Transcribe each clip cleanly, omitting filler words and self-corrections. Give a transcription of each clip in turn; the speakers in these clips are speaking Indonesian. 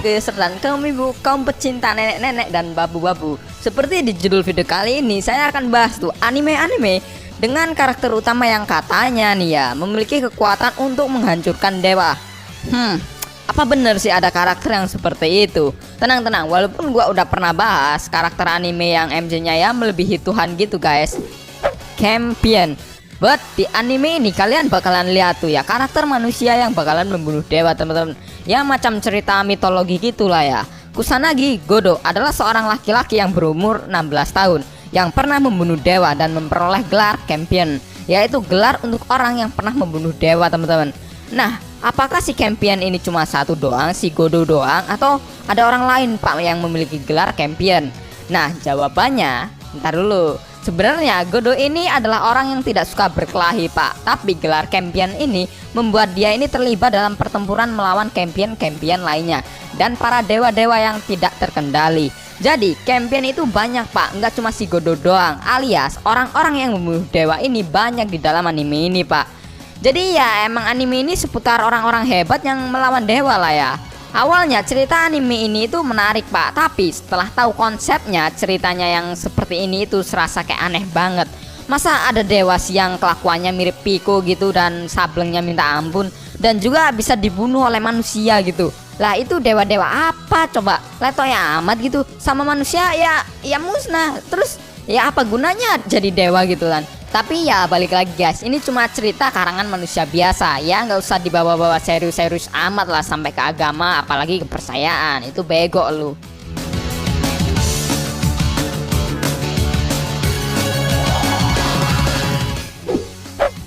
kesertaan kaum ibu, kaum pecinta nenek-nenek dan babu-babu. Seperti di judul video kali ini, saya akan bahas tuh anime-anime dengan karakter utama yang katanya nih ya memiliki kekuatan untuk menghancurkan dewa. Apa bener sih ada karakter yang seperti itu? Tenang-tenang, walaupun gua udah pernah bahas karakter anime yang MJ-nya ya melebihi Tuhan gitu guys, Champion. But di anime ini kalian bakalan lihat tuh ya karakter manusia yang bakalan membunuh dewa teman-teman. Ya macam cerita mitologi gitulah ya. Kusanagi Godo adalah seorang laki-laki yang berumur 16 tahun yang pernah membunuh dewa dan memperoleh gelar Champion, yaitu gelar untuk orang yang pernah membunuh dewa teman-teman. Nah, apakah si Champion ini cuma satu doang, si Godo doang, atau ada orang lain pak yang memiliki gelar Champion? Nah, jawabannya ntar dulu. Sebenarnya Godo ini adalah orang yang tidak suka berkelahi pak, tapi gelar Champion ini membuat dia ini terlibat dalam pertempuran melawan Champion lainnya dan para dewa-dewa yang tidak terkendali. Jadi Champion itu banyak pak, nggak cuma si Godo doang, alias orang-orang yang membunuh dewa ini banyak di dalam anime ini pak. Jadi ya emang anime ini seputar orang-orang hebat yang melawan dewa lah ya. Awalnya cerita anime ini itu menarik pak, tapi setelah tahu konsepnya ceritanya yang seperti ini itu serasa kayak aneh banget. Masa ada dewa yang kelakuannya mirip Pico gitu dan sablengnya minta ampun dan juga bisa dibunuh oleh manusia gitu. Lah itu dewa-dewa apa coba? Letoy amat gitu, sama manusia ya musnah. Terus ya apa gunanya jadi dewa gitu kan? Tapi ya balik lagi guys, ini cuma cerita karangan manusia biasa ya, nggak usah dibawa-bawa serius-serius amat lah sampai ke agama apalagi kepercayaan, itu bego lu.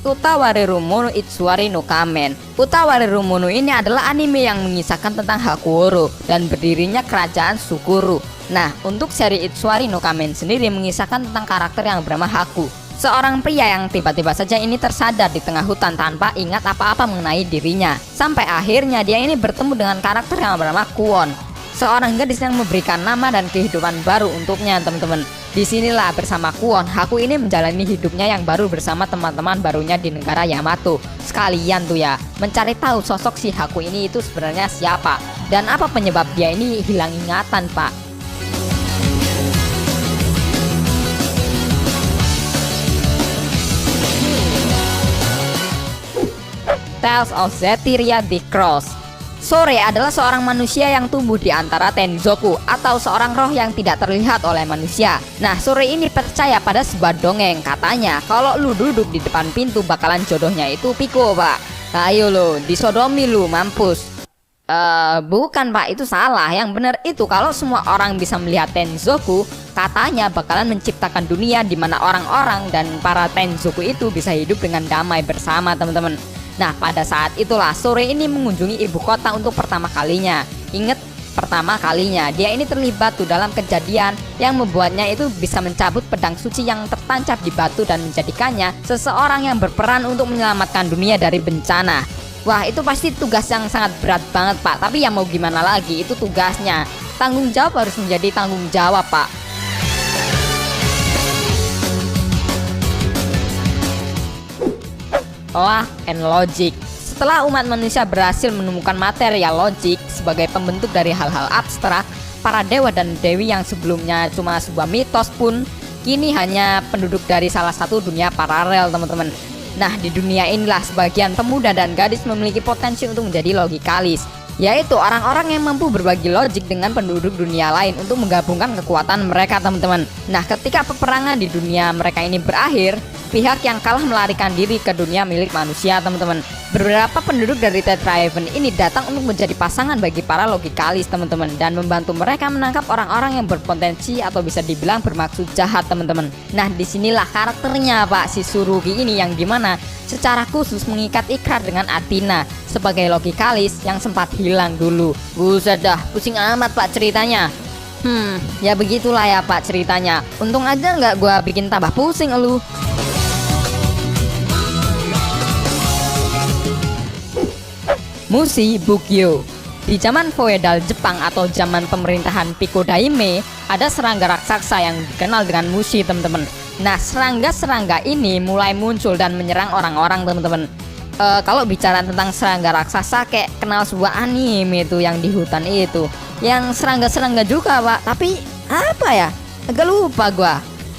Utawarerumono Itsuari no Kamen. Utawarerumono ini adalah anime yang mengisahkan tentang Hakuoro dan berdirinya kerajaan Sukuru. Nah, untuk seri Itsuari no Kamen sendiri mengisahkan tentang karakter yang bernama Haku, seorang pria yang tiba-tiba saja ini tersadar di tengah hutan tanpa ingat apa-apa mengenai dirinya. Sampai akhirnya dia ini bertemu dengan karakter yang bernama Kuon, seorang gadis yang memberikan nama dan kehidupan baru untuknya teman-teman. Disinilah bersama Kuon, Haku ini menjalani hidupnya yang baru bersama teman-teman barunya di negara Yamato. Sekalian tuh ya mencari tahu sosok si Haku ini itu sebenarnya siapa dan apa penyebab dia ini hilang ingatan pak. Tales of Zetiria the Cross. Sore adalah seorang manusia yang tumbuh di antara Tenzoku atau seorang roh yang tidak terlihat oleh manusia. Nah, Sore ini percaya pada sebuah dongeng, katanya kalau lu duduk di depan pintu bakalan jodohnya itu Pico pak. Ayo lo, disodomi lu mampus. Bukan pak, itu salah. Yang benar itu kalau semua orang bisa melihat Tenzoku, katanya bakalan menciptakan dunia di mana orang-orang dan para Tenzoku itu bisa hidup dengan damai bersama teman-teman. Nah, pada saat itulah Sore ini mengunjungi ibu kota untuk pertama kalinya. Ingat, pertama kalinya dia ini terlibat tuh dalam kejadian yang membuatnya itu bisa mencabut pedang suci yang tertancap di batu dan menjadikannya seseorang yang berperan untuk menyelamatkan dunia dari bencana. Wah, itu pasti tugas yang sangat berat banget pak, tapi ya mau gimana lagi, itu tugasnya. Tanggung jawab harus menjadi tanggung jawab pak. Law and Logic. Setelah umat manusia berhasil menemukan material logik sebagai pembentuk dari hal-hal abstrak, para dewa dan dewi yang sebelumnya cuma sebuah mitos pun kini hanya penduduk dari salah satu dunia paralel teman-teman. Nah, di dunia inilah sebagian pemuda dan gadis memiliki potensi untuk menjadi logikalis, yaitu orang-orang yang mampu berbagi logik dengan penduduk dunia lain untuk menggabungkan kekuatan mereka teman-teman. Nah, ketika peperangan di dunia mereka ini berakhir, pihak yang kalah melarikan diri ke dunia milik manusia teman-teman. Beberapa penduduk dari Tetrahaven ini datang untuk menjadi pasangan bagi para logikalis teman-teman dan membantu mereka menangkap orang-orang yang berpotensi atau bisa dibilang bermaksud jahat teman-teman. Nah, disinilah karakternya pak, si Tsurugi ini yang dimana secara khusus mengikat ikrar dengan Athena sebagai logikalis yang sempat hilang dulu. Buset dah, pusing amat pak ceritanya. Ya begitulah ya pak ceritanya. Untung aja nggak gua bikin tambah pusing elu. Mushi Bugyo. Di zaman feodal Jepang atau zaman pemerintahan Pico Daime, ada serangga raksasa yang dikenal dengan Mushi teman-teman. Nah, serangga-serangga ini mulai muncul dan menyerang orang-orang teman-teman. Kalau bicara tentang serangga raksasa, kayak kenal sebuah anime itu yang di hutan itu, yang serangga-serangga juga pak, tapi apa ya, agak lupa gua.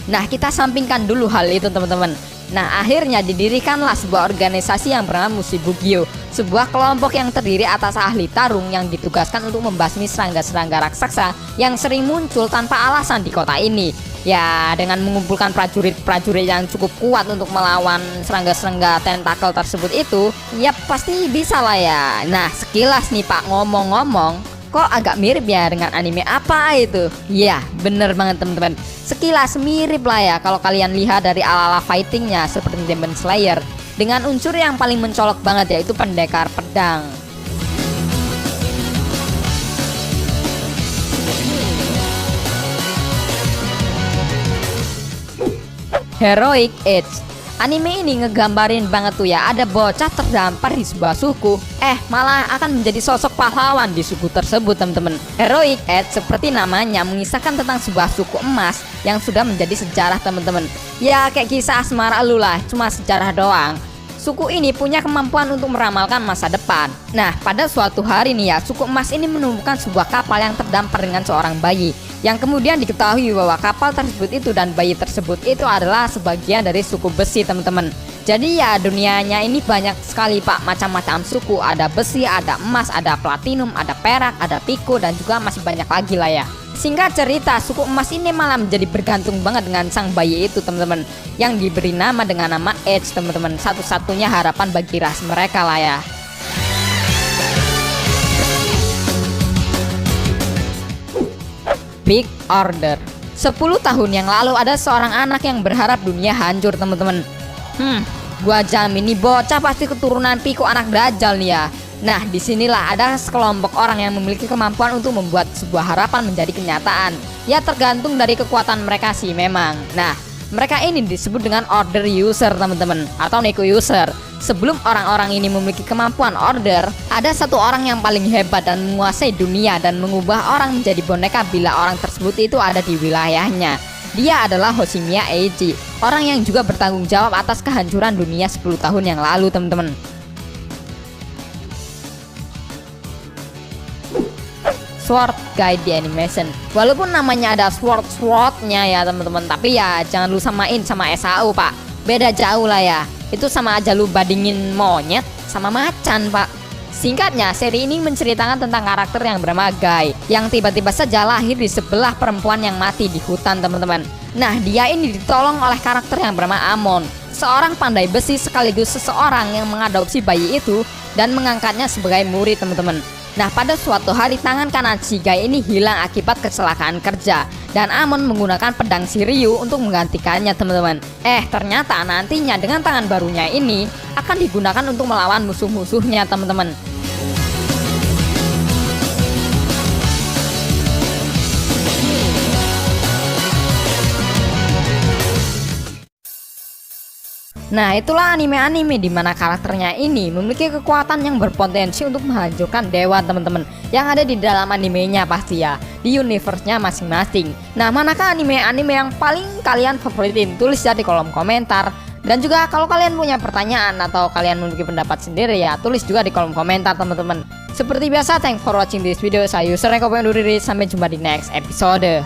Nah kita sampingkan dulu hal itu teman-teman. Nah akhirnya didirikanlah sebuah organisasi yang bernama Mushibugyo, sebuah kelompok yang terdiri atas ahli tarung yang ditugaskan untuk membasmi serangga-serangga raksasa yang sering muncul tanpa alasan di kota ini. Ya dengan mengumpulkan prajurit-prajurit yang cukup kuat untuk melawan serangga-serangga tentakel tersebut itu, ya pasti bisa lah ya. Nah sekilas nih pak, ngomong-ngomong, kok agak mirip ya dengan anime apa itu? Iya bener banget teman-teman, sekilas mirip lah ya kalau kalian lihat dari ala-ala fightingnya seperti Demon Slayer, dengan unsur yang paling mencolok banget yaitu pendekar pedang. Heroic Age. Anime ini ngegambarin banget tuh ya, ada bocah terdampar di sebuah suku, malah akan menjadi sosok pahlawan di suku tersebut teman-teman. Heroic Age seperti namanya mengisahkan tentang sebuah suku emas yang sudah menjadi sejarah teman-teman. Ya kayak kisah asmara lu lah, cuma sejarah doang. Suku ini punya kemampuan untuk meramalkan masa depan. Nah pada suatu hari nih ya, suku emas ini menemukan sebuah kapal yang terdampar dengan seorang bayi, yang kemudian diketahui bahwa kapal tersebut itu dan bayi tersebut itu adalah sebagian dari suku besi teman-teman. Jadi ya dunianya ini banyak sekali pak, macam-macam suku, ada besi, ada emas, ada platinum, ada perak, ada piko, dan juga masih banyak lagi lah ya. Singkat cerita, suku emas ini malah menjadi bergantung banget dengan sang bayi itu teman-teman, yang diberi nama dengan nama Edge teman-teman, satu-satunya harapan bagi ras mereka lah ya. Big Order. 10 tahun yang lalu ada seorang anak yang berharap dunia hancur teman-teman. Gua jamin nih bocah pasti keturunan Piko anak Dajjal nih ya. Nah disinilah ada sekelompok orang yang memiliki kemampuan untuk membuat sebuah harapan menjadi kenyataan. Ya tergantung dari kekuatan mereka sih memang. Nah mereka ini disebut dengan Order User teman-teman, atau Neko User. Sebelum orang-orang ini memiliki kemampuan Order, ada satu orang yang paling hebat dan menguasai dunia dan mengubah orang menjadi boneka bila orang tersebut itu ada di wilayahnya. Dia adalah Hoshimiya Eiji, orang yang juga bertanggung jawab atas kehancuran dunia 10 tahun yang lalu teman-teman. Sword Guide di animation. Walaupun namanya ada swordnya ya teman-teman, tapi ya jangan lu samain sama SAO pak, beda jauh lah ya. Itu sama aja lu bandingin monyet sama macan pak. Singkatnya, seri ini menceritakan tentang karakter yang bernama Guy, yang tiba-tiba saja lahir di sebelah perempuan yang mati di hutan teman-teman. Nah dia ini ditolong oleh karakter yang bernama Amon, seorang pandai besi sekaligus seseorang yang mengadopsi bayi itu dan mengangkatnya sebagai murid teman-teman. Nah pada suatu hari tangan kanan si Guy ini hilang akibat kecelakaan kerja, dan Amon menggunakan pedang Shiryu untuk menggantikannya teman-teman. Ternyata nantinya dengan tangan barunya ini akan digunakan untuk melawan musuh-musuhnya teman-teman. Nah itulah anime-anime di mana karakternya ini memiliki kekuatan yang berpotensi untuk menghancurkan dewa teman-teman, yang ada di dalam animenya pasti ya, di universe-nya masing-masing. Nah manakah anime-anime yang paling kalian favoritin? Tulis ya di kolom komentar. Dan juga kalau kalian punya pertanyaan atau kalian memiliki pendapat sendiri ya, tulis juga di kolom komentar teman-teman. Seperti biasa, thanks for watching this video. Saya user Eko Pengen Duri. Sampai jumpa di next episode.